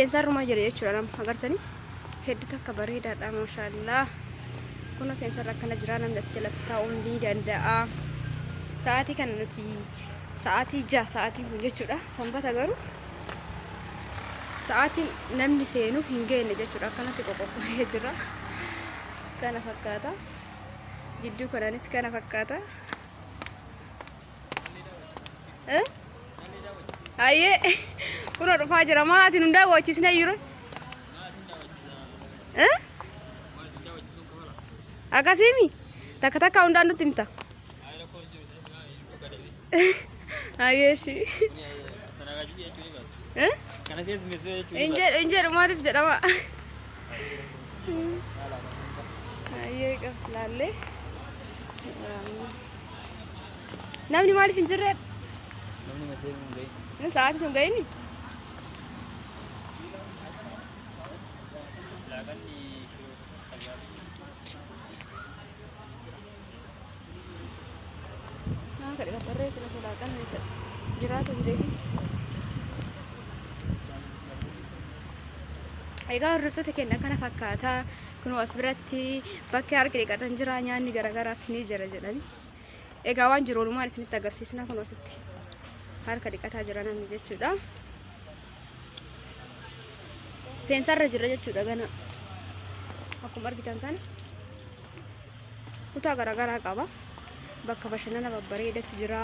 seensaruma jira jechuudha nama agartanii hedduu takka bareedaadha maashaallah kun seensarra akkana jira namni as jalatti taa'uun ni danda'a sa'aatii kana nuti sa'aatii 6 sa'aatii kun jechuudha sanbata garuu sa'aatiin namni seenu hin geenne jechuudha akkanatti qoqophaa'ee jira kana fakkaata jidduu kanaanis kana fakkaata aye kuno dhufaa jira maatiin hundaa waachisne yiro akasimi takka takka hundaan nutti himta ayeeshi inje dhumaatiif jedhama ayee qablaalle namni maaliif hin jirre saat kun gay ni kada terus silakan jiraatu deh Ega hordoftoota keenya kana fakkaata kun as biratti bakka argite qatan jira nyaanni garagaraas ni jira jedhani egaa waan jiru walumaan isinitti agarsiisna kun asitti harka dhiqataa jira namni jechuudha seensarra jira jechuudha gana akkuma argitan kana kutaa garagaraa qaba bakka bashannana babbareedatu jira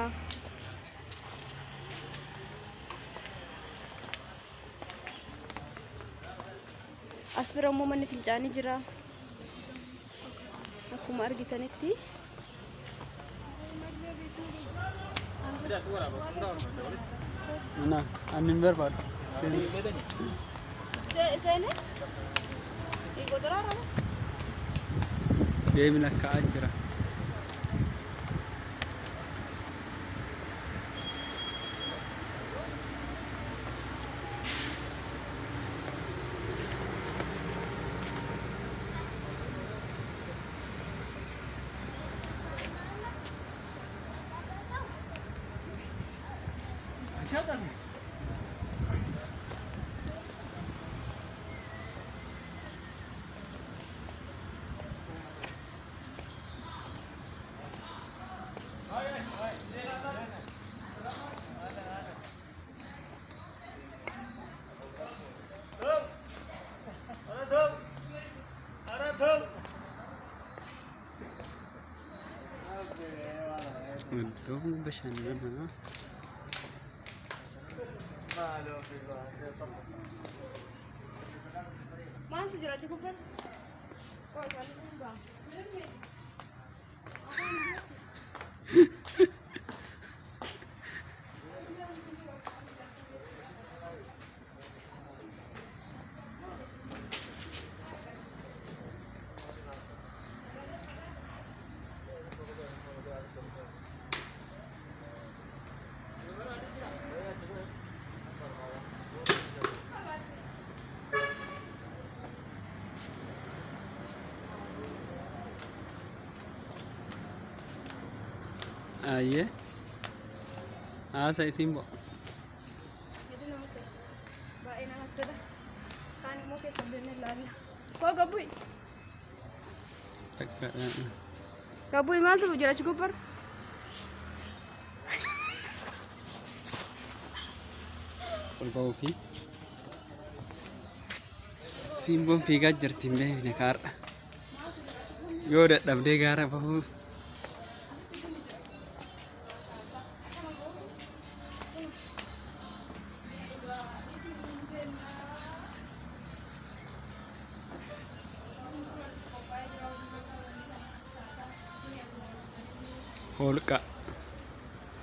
asbira immoo manni fincaanii jira akkuma argitanitti Nah, anin berapa? Sene? Ikut orang? Dia bilang ke aja. Siapa nih? Untuk bersandar. Mana tu jalan cukup kan? Oh, jalan bang. Iya. Saya simbo. Itu nama tu. Baik nama tu dah. Kan mau ke sebenarnya lari. Kau gabui? Gabui mana tu jalan cukup per? Kopi. Simbo figa jertimnya nekar. Yo dah dapde gara bahu.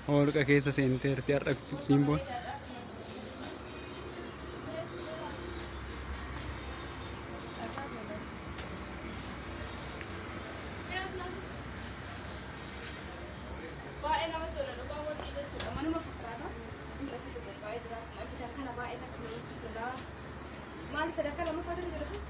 Holqa keessa seenteerti har'a simboon Maal sadarkaa lammaffaa irra jira sun?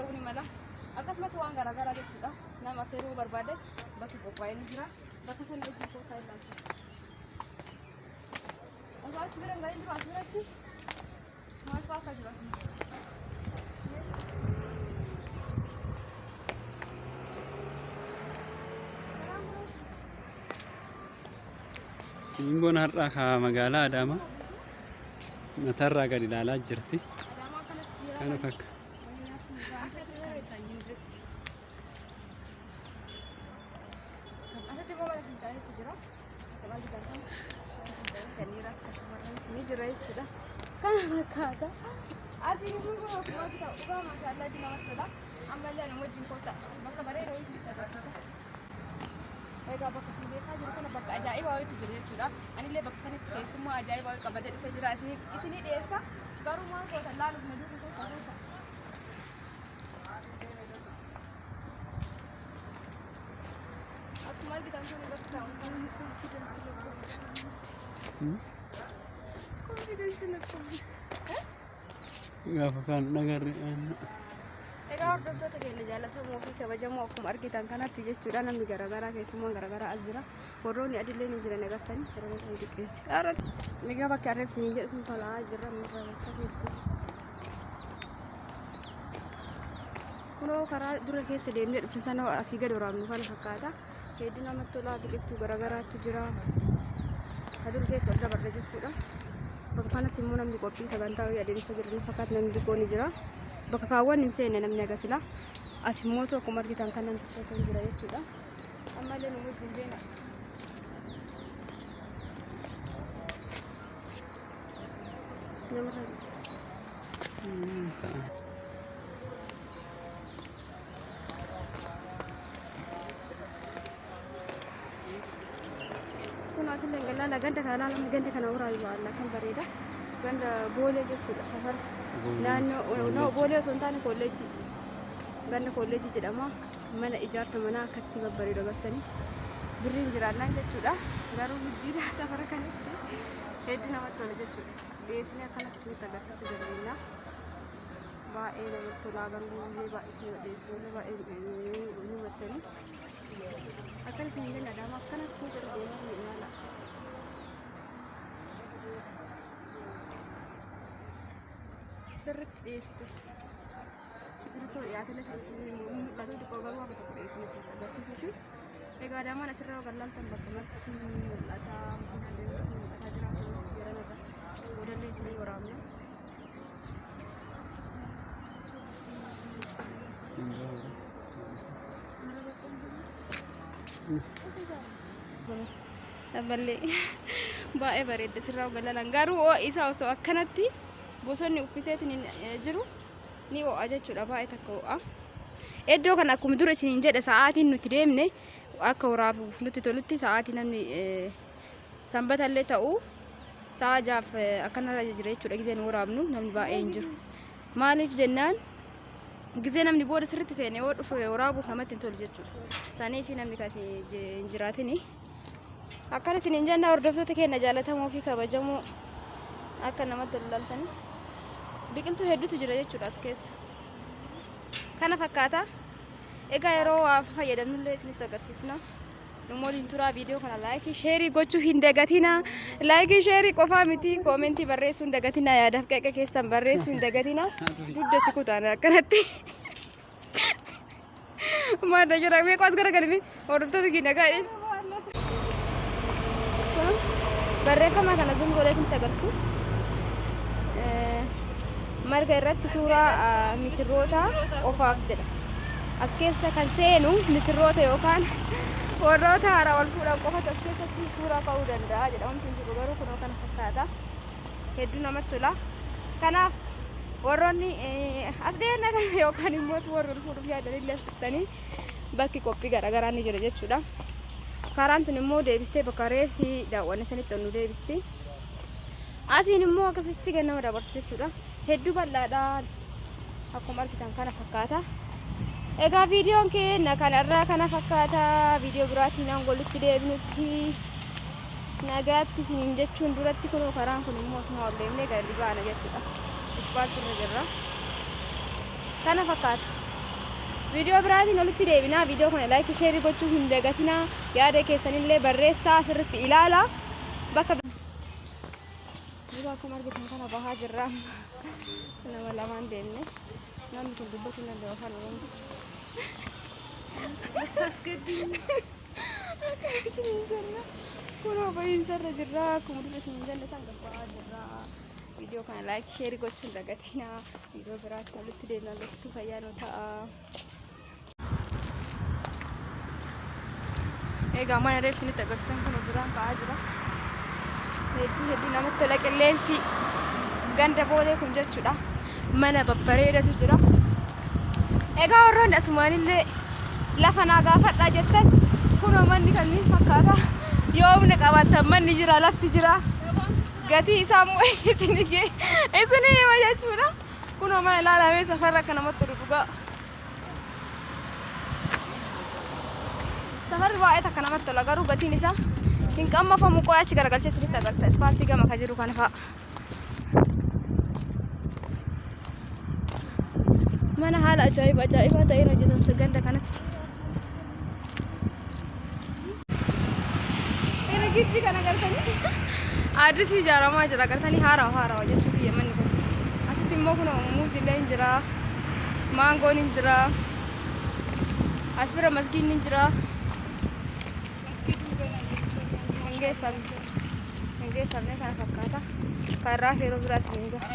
Akkasumas waan garaagaraa jechuudha. Nama affeeruu barbaade bakki qophaa'ee ni jira. Bakka sana itti kootaa ilaalcha. Osoo achi bira hin gahin jiru asirratti maal fa'aa akka jiru asirratti. Simboon har'aa ka magaalaa Adaamaa matarraa gad ilaalaa jirti. Kana fakka. Egaa bakka isin geessaa jiru kana bakka ajaa'ibaa wayiitu jiru jechuudha. Anillee bakka sanitti keessummaa ajaa'ibaa wayii qabatee dhufee jira. Isinii dhiyeessa. Garuu maal goota laaluuf na duuba goota goota. Akkuma argitan kun irratti taa'u. Konfidensi lakkoofne. Gaafa kan dhagarre. Egaa hordoftoota keenya jaallatamoo fi kabajamoo akkuma argitan kanatti jechuudha. Namni garaagaraa keessummaan garaagaraa as jira. Warroonni adillee ni jiran agartanii yeroo ta'u xiqqeesse. Egaa bakka arrabsanii jedhu sun tolaa jirra nurra bakka hedduu. Kunoo karaa dura keessa deemnee dhufne sana asii gad waraabnu kana fakkaata. Hedduu namatti tolaa biqiltuu garaagaraatu jira. Aduu keessa ol dabarre jechuudha. Bakka kanatti immoo namni qophii sagantaa wayii adeemsa jiran fakkaata namni dhiqoo ni jira. Bakka kaawwan hin seenne namni agasila. As immoo akkuma argitan kan namni tokko kan jira jechuudha. Ammallee nu wajjin deema. Kun asillee galaana ganda kanaa namni ganda kana uraayu baala kan bareeda. Ganda boolee jechuudha safara. Naannoo boolee osoo hin taane kolleejjii. Ganda kolleejjii jedhama. Mana ijaarsa manaa akkatti babbareedu agartanii. Birriin jiraannaan jechuudha. Garuu guddiidha safara kanatti. Hedduu namatti tola jechuudha. As dhiyeessinee akkanatti isinitti agarsiisuu dandeenya. Baay'ee namatti tola. Garuu baay'ee isin dhiyeessinee baay'ee hubattanii. Akkan isin jenna Adaamaa akkanatti isin darbeenya hin ilaala. Sirriitti dhiyeessite. Sirriitti dhiyaatanii sirriitti mul'atu xiqqoo garuu akka tokko dhiyeessine sirriitti agarsiisuufi. Egaa Adaamaan asirraa gallantan bakka marti mul'ata. Mul'ataa jira jiran irra. Boodallee isinii waraabna. Dabballee baay'ee bareedda sirraa galalan garuu isaa osoo akkanatti bosonni uffiseetiin jiru ni ho'a jechuudha baay'ee takka ho'a. Iddoo kana akkuma dura isiniin jedhe sa'aatiin nuti deemne akka waraabuuf nuti tolutti sa'aatii namni sanbatallee ta'u sa'a jaaf akkana jira jechuudha gizeen waraabnu namni baay'ee hin jiru. Maaliif jennaan gizee namni booda sirriitti seenee yoo dhufe waraabuuf namatti hin tolu jechuudha. Saniif namni kasi hin jiraatini. Akkana isiniin jenna hordoftoota keenya jaallatamoo fi kabajamoo akka namatti ilaaltanii. Biqiltuu hedduutu jira jechuudha as keessa. Kana fakkaata. Egaa yeroo waa fayyadamnullee isinitti agarsiisna. Namoonni turaa viidiyoo kana laayikii sheerii gochuu hin dagatina. Laayikii sheerii qofaa miti koomentii barreessuu hin dagatina. Yaadaaf qeeqa keessan barreessuu hin dagatina. Dugda si kutaan akkanatti. Maadda jira meeqa as garagalmi hordoftoota keenya gaa'e. Barreeffama kana zoom godhee isinitti agarsiisu. Marga irratti suuraa misirroota qofaaf jedha. As keessa kan seenu misirroota yookaan warroota haaraa wal fuudhan qofatu as keessatti suuraa ka'uu danda'a jedha. Wanti hin jiru garuu kunoo kana fakkaata. Hedduu namatti tola. Kanaaf warroonni as deemna kana yookaan immoo warri wal fuudhuuf yaadanillee as dhuftanii bakki qophii garaagaraa ni jira jechuudha. Karaan tun immoo deebistee bakka reefi daawwanne sanitti onu deebistee. Asiin immoo akkasitti gannama dabarsu jechuudha. Hedduu bal'aadha. Akkuma argitan kana fakkaata. Egaa viidiyoon keenya kanarraa kana fakkaata. Viidiyoo biraatiin aan walitti deebinutti nagaatti isiniin jechuun duratti kun karaan kun immoo osuma ol deemnee gara Libaana jechuudha. Ispaaltii irra jirra. Kana fakkaata. Viidiyoo biraatiin walitti deebinaa. Viidiyoo kana laayik sheerii gochuu hin dagatinaa. Yaada keessanillee barreessaa asirratti ilaalaa. Bakka akkuma argitan kana bahaa jirra. Nama lamaan deemne. Namni kun dubbatu hin danda'u afaan Oromoo. Kun baay'insa irra jirra. Akkuma dura isin jenne san gabbaa jirra. Viidiyoo kana laayik sheerii gochuun dagatinaa. Viidiyoo biraatiin walitti deemnaa. Gochtuu fayyaa nu ta'a. Egaa mana reef isinitti agarsiisan kun biraan ka'aa jira. Hedduu namatti tola qilleensi ganda boolee kun jechuudha. Mana babbareedatu jira. Egaa warroonni asumaanillee lafa naa gaafadhaa jettan kunoo manni kanneen fakkaata. Yoo humna qabaattan manni jira, lafti jira. Gatii isaa immoo isinii hima jechuudha. Kunoo mana ilaalamee safarra akka namatti dhugaa. Safarri baay'ee takka namatti tola garuu gatiin isaa hin qammafamu. Qo'aa achi garagalchee isinitti agarsiisa. Ispaaltii gama kan jiru kana fa'a. Mana haala ajaa'ibaa ta'een hojjetan ganda kanatti. Giddi kana agartanii addisii ijaaramaa jira. Agartanii haarawaa jechuudha biyya manni kun. Asitti immoo kun muuziillee hin jira. Maangoon hin jira. As bira masgiinni hin jira. Hingeeffamne kana fakkaata. Kan irraa yeroo biraas ni gaha.